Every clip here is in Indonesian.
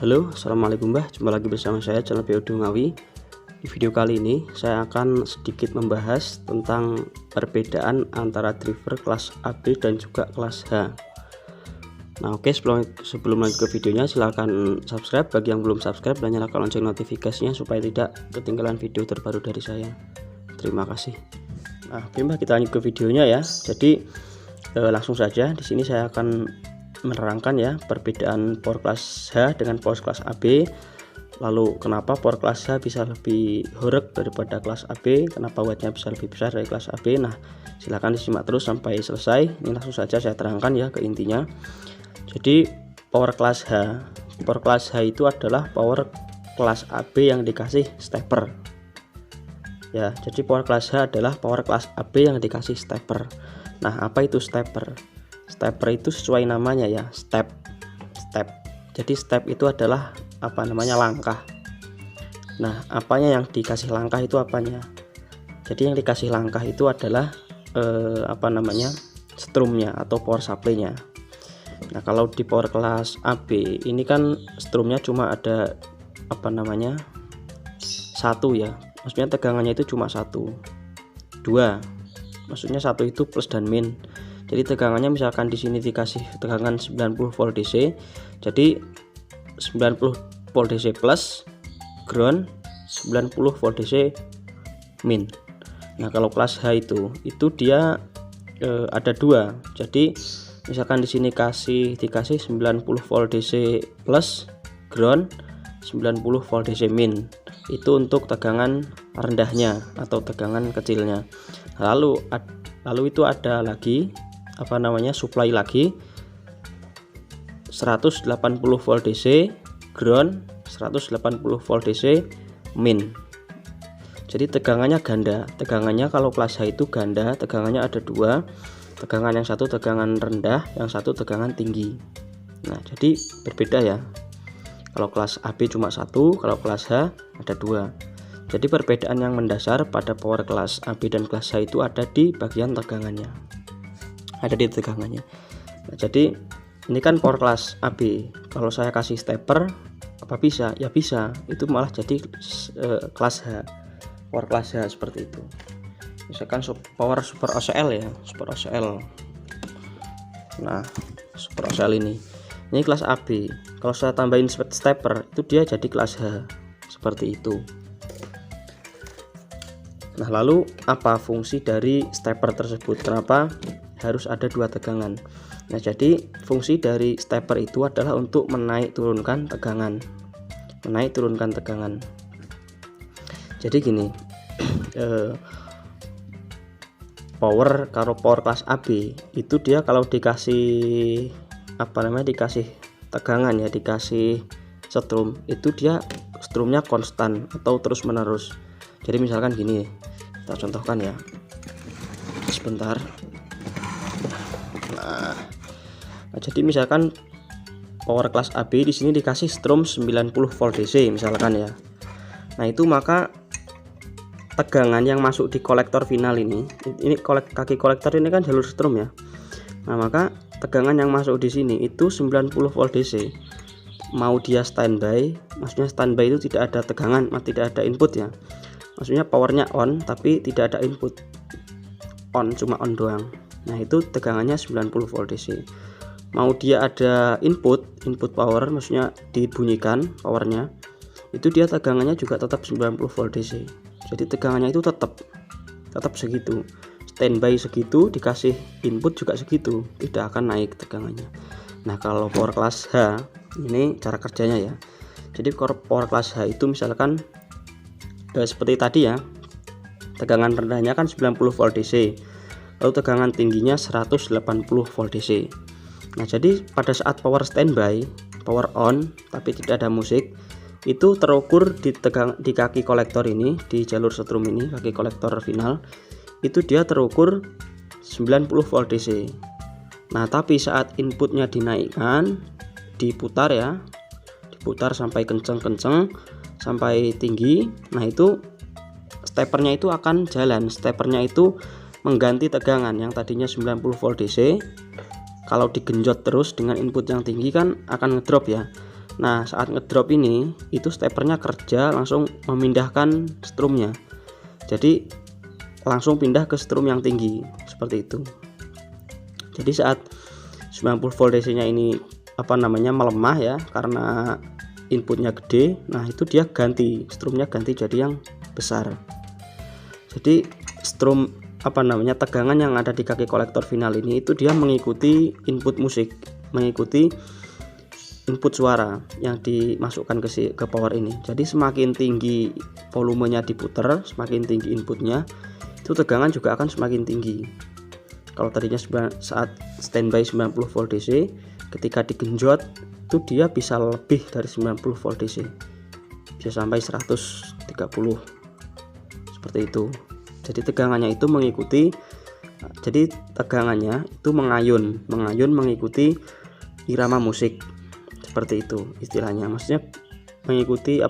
Halo, assalamualaikum Mbah. Jumpa lagi bersama saya channel BOD Ngawi. Di video kali ini saya akan sedikit membahas tentang perbedaan antara driver kelas AB dan juga kelas H. Nah oke, sebelum lanjut ke videonya silahkan subscribe bagi yang belum subscribe dan nyalakan lonceng notifikasinya supaya tidak ketinggalan video terbaru dari saya. Terima kasih. Nah oke Mbah, kita lanjut ke videonya ya. Jadi langsung saja di sini saya akan menerangkan ya perbedaan power kelas H dengan power kelas AB. Lalu kenapa power kelas H bisa lebih horek daripada kelas AB, kenapa wattnya bisa lebih besar dari kelas AB. Nah silahkan disimak terus sampai selesai. Ini langsung saja saya terangkan ya ke intinya. Jadi power kelas H itu adalah power kelas AB yang dikasih stepper ya. Jadi power kelas H adalah power kelas AB yang dikasih stepper. Nah apa itu stepper? Stepper itu sesuai namanya ya, step. Jadi step itu adalah langkah. Nah apanya yang dikasih langkah itu apanya? Jadi yang dikasih langkah itu adalah strumnya atau power supply-nya. Nah kalau di power kelas AB ini kan strumnya cuma ada satu ya, maksudnya tegangannya itu cuma dua, maksudnya satu itu plus dan min. Jadi tegangannya misalkan di sini dikasih tegangan 90 volt DC, jadi 90 volt DC plus ground, 90 volt DC min. Nah kalau kelas H itu dia ada dua. Jadi misalkan di sini dikasih 90 volt DC plus ground, 90 volt DC min. Itu untuk tegangan rendahnya atau tegangan kecilnya. Lalu itu ada lagi supply lagi 180 volt DC ground, 180 volt DC min. Jadi tegangannya ganda. Tegangannya kalau kelas H itu ganda, tegangannya ada dua. Tegangan yang satu tegangan rendah, yang satu tegangan tinggi. Nah jadi berbeda ya. Kalau kelas AB cuma satu, kalau kelas H ada dua. Jadi perbedaan yang mendasar pada power kelas AB dan kelas H itu ada di bagian tegangannya. Nah, jadi ini kan power kelas AB. Kalau saya kasih stepper apa bisa? Ya bisa. Itu malah jadi kelas H. Power kelas H seperti itu. Misalkan power super OCL ya, super OCL. Nah, super OCL ini kelas AB. Kalau saya tambahin stepper itu dia jadi kelas H. Seperti itu. Nah, lalu apa fungsi dari stepper tersebut? Kenapa harus ada dua tegangan? Nah, jadi fungsi dari stepper itu adalah untuk menaik turunkan tegangan. Jadi gini, power kelas AB itu dia kalau dikasih dikasih tegangan ya, dikasih strum, itu dia strumnya konstan atau terus menerus. Jadi misalkan gini, kita contohkan ya sebentar. Nah jadi misalkan power kelas AB di sini dikasih strum 90 volt DC misalkan ya. Nah itu maka tegangan yang masuk di kolektor final ini kaki kolektor ini kan jalur strum ya. Nah maka tegangan yang masuk di sini itu 90 volt DC. Mau dia standby, maksudnya standby itu tidak ada tegangan, tidak ada input ya. Maksudnya powernya on tapi tidak ada input. On, cuma on doang. Nah itu tegangannya 90 volt DC. Mau dia ada input power, maksudnya dibunyikan powernya, itu dia tegangannya juga tetap 90 volt DC. Jadi tegangannya itu tetap segitu, standby segitu, dikasih input juga segitu, tidak akan naik tegangannya. Nah kalau power kelas H ini cara kerjanya ya. Jadi power kelas H itu misalkan seperti tadi ya, tegangan rendahnya kan 90 volt DC, lalu tegangan tingginya 180 volt DC. Nah jadi pada saat power standby, power on tapi tidak ada musik, itu terukur di kaki kolektor ini, di jalur setrum ini, kaki kolektor final, itu dia terukur 90 volt DC. Nah tapi saat inputnya dinaikkan, diputar sampai kenceng sampai tinggi, nah itu steppernya itu akan jalan. Steppernya itu mengganti tegangan yang tadinya 90 volt DC. Kalau digenjot terus dengan input yang tinggi kan akan ngedrop ya. Nah, saat ngedrop ini itu stepernya kerja langsung memindahkan strumnya, jadi langsung pindah ke strum yang tinggi seperti itu. Jadi saat 90 volt DC nya ini melemah ya, karena inputnya gede, nah itu dia ganti strumnya, ganti jadi yang besar. Jadi strum tegangan yang ada di kaki kolektor final ini itu dia mengikuti input musik, mengikuti input suara yang dimasukkan ke power ini. Jadi semakin tinggi volumenya diputer, semakin tinggi inputnya, itu tegangan juga akan semakin tinggi. Kalau tadinya saat standby 90 volt DC, ketika digenjot itu dia bisa lebih dari 90 volt DC, bisa sampai 130 seperti itu. Jadi tegangannya itu mengikuti, jadi tegangannya itu mengayun mengikuti irama musik, seperti itu istilahnya, maksudnya mengikuti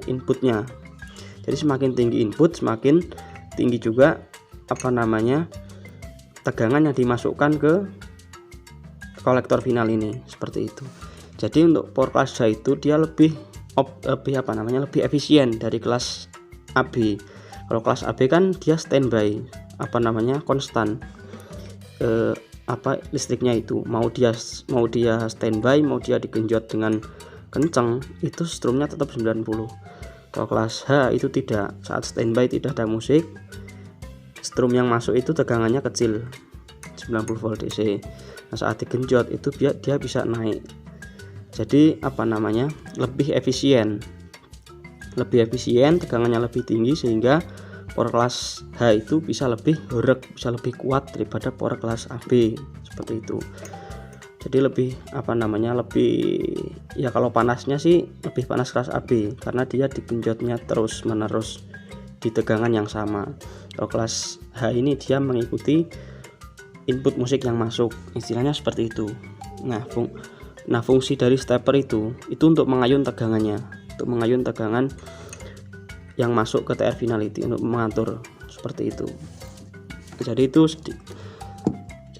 inputnya. Jadi semakin tinggi input, semakin tinggi juga tegangan yang dimasukkan ke kolektor final ini, seperti itu. Jadi untuk power class H itu dia lebih efisien dari kelas AB. Kalau kelas AB kan dia standby konstan listriknya itu, mau dia standby, mau dia digenjot dengan kencang, itu strumnya tetap 90. Kalau kelas H itu tidak, saat standby tidak ada musik, strum yang masuk itu tegangannya kecil, 90 volt DC. Nah, saat digenjot itu dia bisa naik. Jadi lebih efisien, tegangannya lebih tinggi, sehingga power class H itu bisa lebih horek, bisa lebih kuat daripada power class AB, seperti itu. Jadi lebih ya, kalau panasnya sih lebih panas kelas AB karena dia digenjotnya terus menerus di tegangan yang sama. Kalau kelas H ini dia mengikuti input musik yang masuk, istilahnya seperti itu. Nah, fungsi dari stepper itu untuk mengayun tegangannya, untuk mengayun tegangan yang masuk ke TR finality, untuk mengatur seperti itu.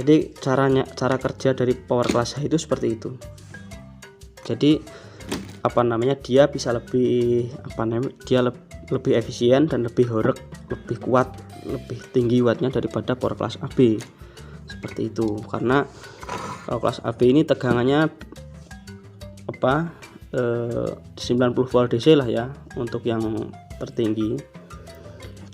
Jadi cara kerja dari power class H itu seperti itu. Jadi dia bisa lebih lebih efisien dan lebih horek, lebih kuat, lebih tinggi wattnya daripada power class AB, seperti itu. Karena kalau kelas AB ini tegangannya 90 volt DC lah ya untuk yang tertinggi.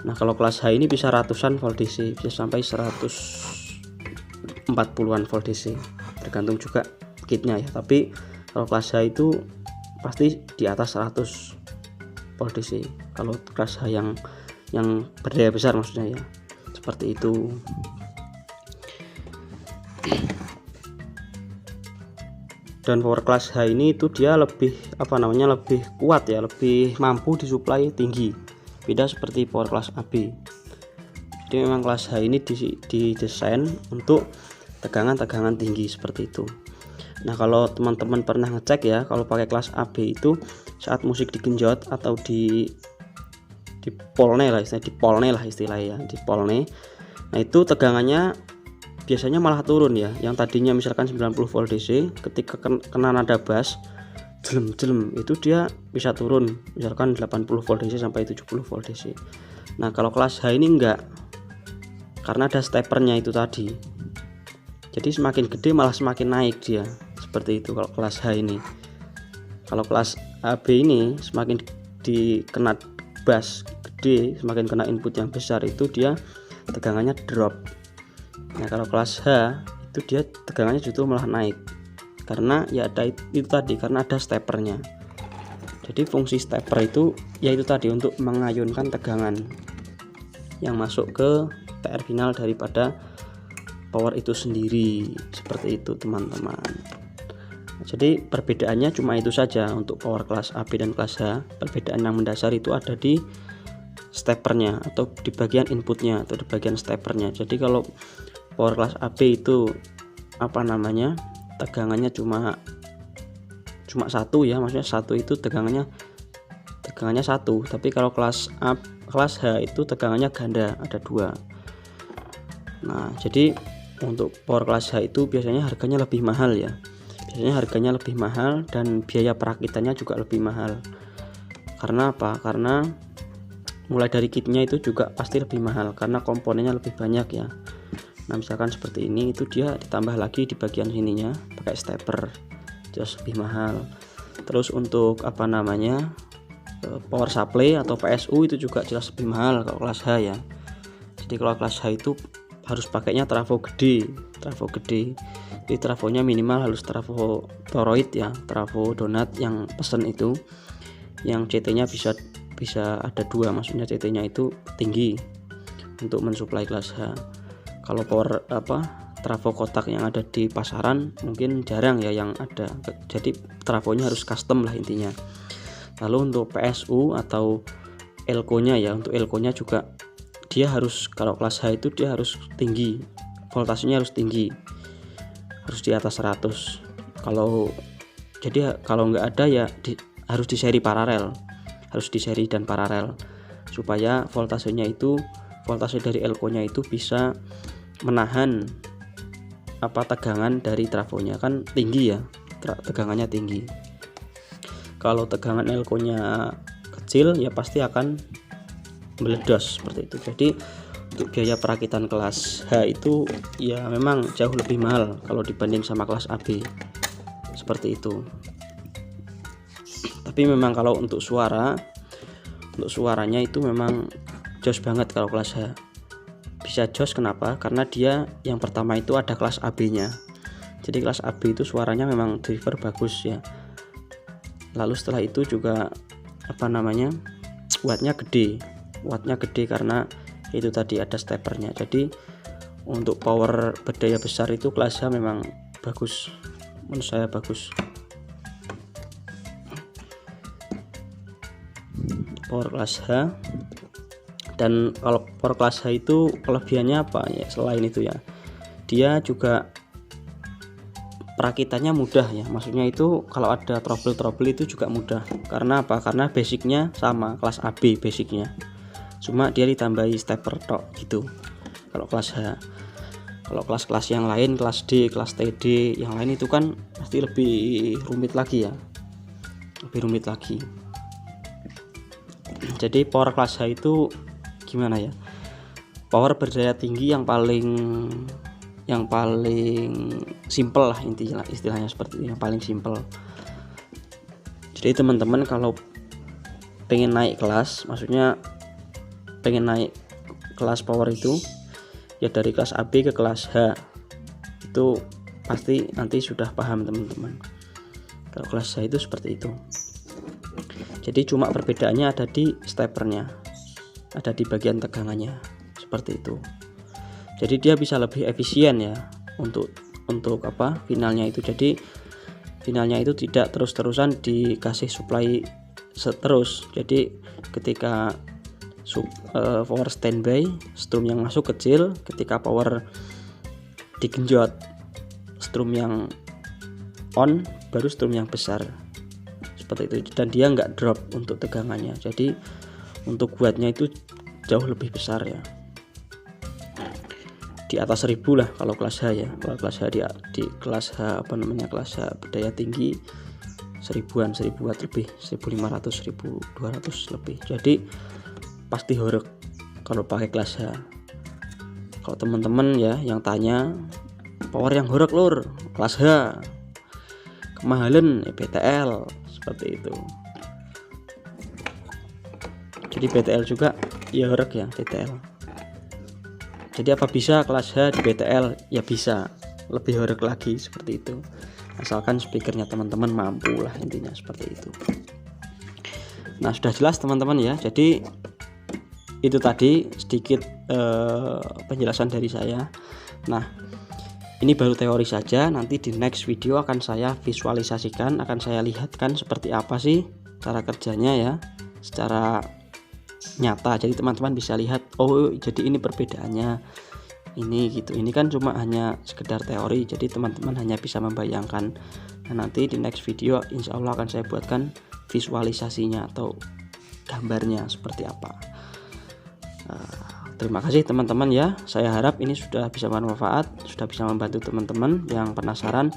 Nah, kalau kelas H ini bisa ratusan volt DC, bisa sampai 140-an volt DC, tergantung juga kitnya ya. Tapi kalau kelas H itu pasti di atas 100 volt DC. Kalau kelas H yang berdaya besar maksudnya ya, seperti itu. Dan power class H ini itu dia lebih lebih kuat ya, lebih mampu disuplai tinggi, beda seperti power class AB. Jadi memang kelas H ini didesain untuk tegangan tinggi seperti itu. Nah, kalau teman-teman pernah ngecek ya, kalau pakai kelas AB itu saat musik digenjot atau di polne lah istilahnya, di polne. Nah, itu tegangannya biasanya malah turun ya. Yang tadinya misalkan 90 volt DC, ketika kena nada bass jelem itu dia bisa turun misalkan 80 volt DC sampai 70 volt DC. Nah, kalau kelas H ini enggak, karena ada steppernya itu tadi. Jadi semakin gede malah semakin naik dia, seperti itu kalau kelas H ini. Kalau kelas AB ini semakin dikena bass gede, semakin kena input yang besar, itu dia tegangannya drop. Nah, kalau kelas H itu dia tegangannya justru malah naik, karena ya ada itu tadi, karena ada steppernya. Jadi fungsi stepper itu yaitu tadi untuk mengayunkan tegangan yang masuk ke TR final daripada power itu sendiri, seperti itu teman-teman. Jadi perbedaannya cuma itu saja untuk power kelas AB dan kelas H. Perbedaan yang mendasar itu ada di steppernya atau di bagian inputnya atau di bagian steppernya. Jadi kalau power kelas AB itu tegangannya cuma satu ya, maksudnya satu itu tegangannya satu. Tapi kalau kelas H itu tegangannya ganda, ada 2. Nah, jadi untuk power kelas H itu biasanya harganya lebih mahal ya, biasanya harganya lebih mahal dan biaya perakitannya juga lebih mahal. Karena apa? Karena mulai dari kitnya itu juga pasti lebih mahal karena komponennya lebih banyak ya. Nah misalkan seperti ini, itu dia ditambah lagi di bagian sininya pakai stepper, jelas lebih mahal. Terus untuk apa namanya, power supply atau PSU itu juga jelas lebih mahal kalau kelas H ya. Jadi kalau kelas H itu harus pakainya trafo gede. Jadi trafonya minimal harus trafo toroid ya, trafo donat yang pesen itu, yang CT-nya bisa ada 2, maksudnya CT-nya itu tinggi untuk mensuplai kelas H. Kalau power trafo kotak yang ada di pasaran mungkin jarang ya yang ada, jadi trafonya harus custom lah intinya. Lalu untuk PSU atau elko-nya ya, untuk elko-nya juga dia harus, kalau kelas H itu dia harus tinggi, voltasenya harus tinggi, harus di atas 100. Jadi kalau nggak ada ya harus di seri paralel, harus di seri dan paralel supaya voltase dari elko-nya itu bisa menahan tegangan dari trafonya, kan tinggi ya, tegangannya tinggi. Kalau tegangan elko-nya kecil ya pasti akan meledos seperti itu. Jadi untuk biaya perakitan kelas H itu ya memang jauh lebih mahal kalau dibanding sama kelas AB seperti itu. Tapi memang kalau untuk suaranya itu memang jos banget kalau kelas H. Bisa jos kenapa? Karena dia yang pertama itu ada kelas AB-nya. Jadi kelas AB itu suaranya memang driver bagus ya. Lalu setelah itu juga wattnya gede karena itu tadi ada steppernya. Jadi untuk power berdaya besar itu kelas H memang bagus, menurut saya bagus. Power kelas H. Dan kalau power kelas H itu kelebihannya apa ya, selain itu ya, dia juga perakitannya mudah ya, maksudnya itu kalau ada trouble itu juga mudah. Karena apa? Karena basicnya sama kelas AB basicnya, cuma dia ditambahi stepper tok gitu kalau kelas H. Kalau kelas-kelas yang lain, kelas D, kelas TD yang lain itu kan pasti lebih rumit lagi ya, lebih rumit lagi. Jadi power kelas H itu gimana ya, power berdaya tinggi yang paling simple lah, intinya istilahnya seperti itu, yang paling simple. Jadi teman-teman kalau pengen naik kelas, maksudnya pengen naik kelas power itu ya dari kelas AB ke kelas H, itu pasti nanti sudah paham teman-teman. Kalau kelas H itu seperti itu. Jadi cuma perbedaannya ada di steppernya, ada di bagian tegangannya seperti itu. Jadi dia bisa lebih efisien ya untuk finalnya itu. Jadi finalnya itu tidak terus-terusan dikasih supply terus. Jadi ketika power standby, strum yang masuk kecil, ketika power digenjot, strum yang on, baru strum yang besar seperti itu. Dan dia nggak drop untuk tegangannya, jadi untuk wattnya itu jauh lebih besar ya, di atas 1000 lah kalau kelas H ya. Kalau kelas H di kelas H kelas H berdaya tinggi 1000 watt lebih, 1500 1200 lebih. Jadi pasti horeg kalau pakai kelas H. Kalau teman-teman ya yang tanya power yang horeg lur, kelas H kemahalan ya BTL seperti itu. Jadi BTL juga ya horeg ya BTL. Jadi apa bisa kelas H di BTL? Ya bisa, lebih horeg lagi seperti itu. Asalkan speakernya teman-teman mampu lah, intinya seperti itu. Nah sudah jelas teman-teman ya. Jadi itu tadi sedikit penjelasan dari saya. Nah ini baru teori saja, nanti di next video akan saya visualisasikan, akan saya lihatkan seperti apa sih cara kerjanya ya secara nyata. Jadi teman-teman bisa lihat, oh jadi ini perbedaannya ini gitu. Ini kan cuma hanya sekedar teori, jadi teman-teman hanya bisa membayangkan. Nah nanti di next video insya Allah akan saya buatkan visualisasinya atau gambarnya seperti apa. Terima kasih teman-teman ya. Saya harap ini sudah bisa bermanfaat, sudah bisa membantu teman-teman yang penasaran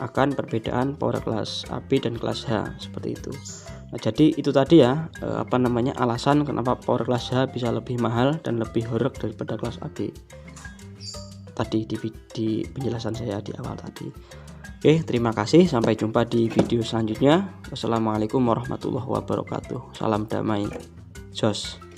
akan perbedaan power kelas AB dan kelas H seperti itu. Nah, jadi itu tadi ya alasan kenapa power kelas H bisa lebih mahal dan lebih horeg daripada kelas AB. Tadi di penjelasan saya di awal tadi. Oke, terima kasih. Sampai jumpa di video selanjutnya. Wassalamualaikum warahmatullahi wabarakatuh. Salam damai. Jos.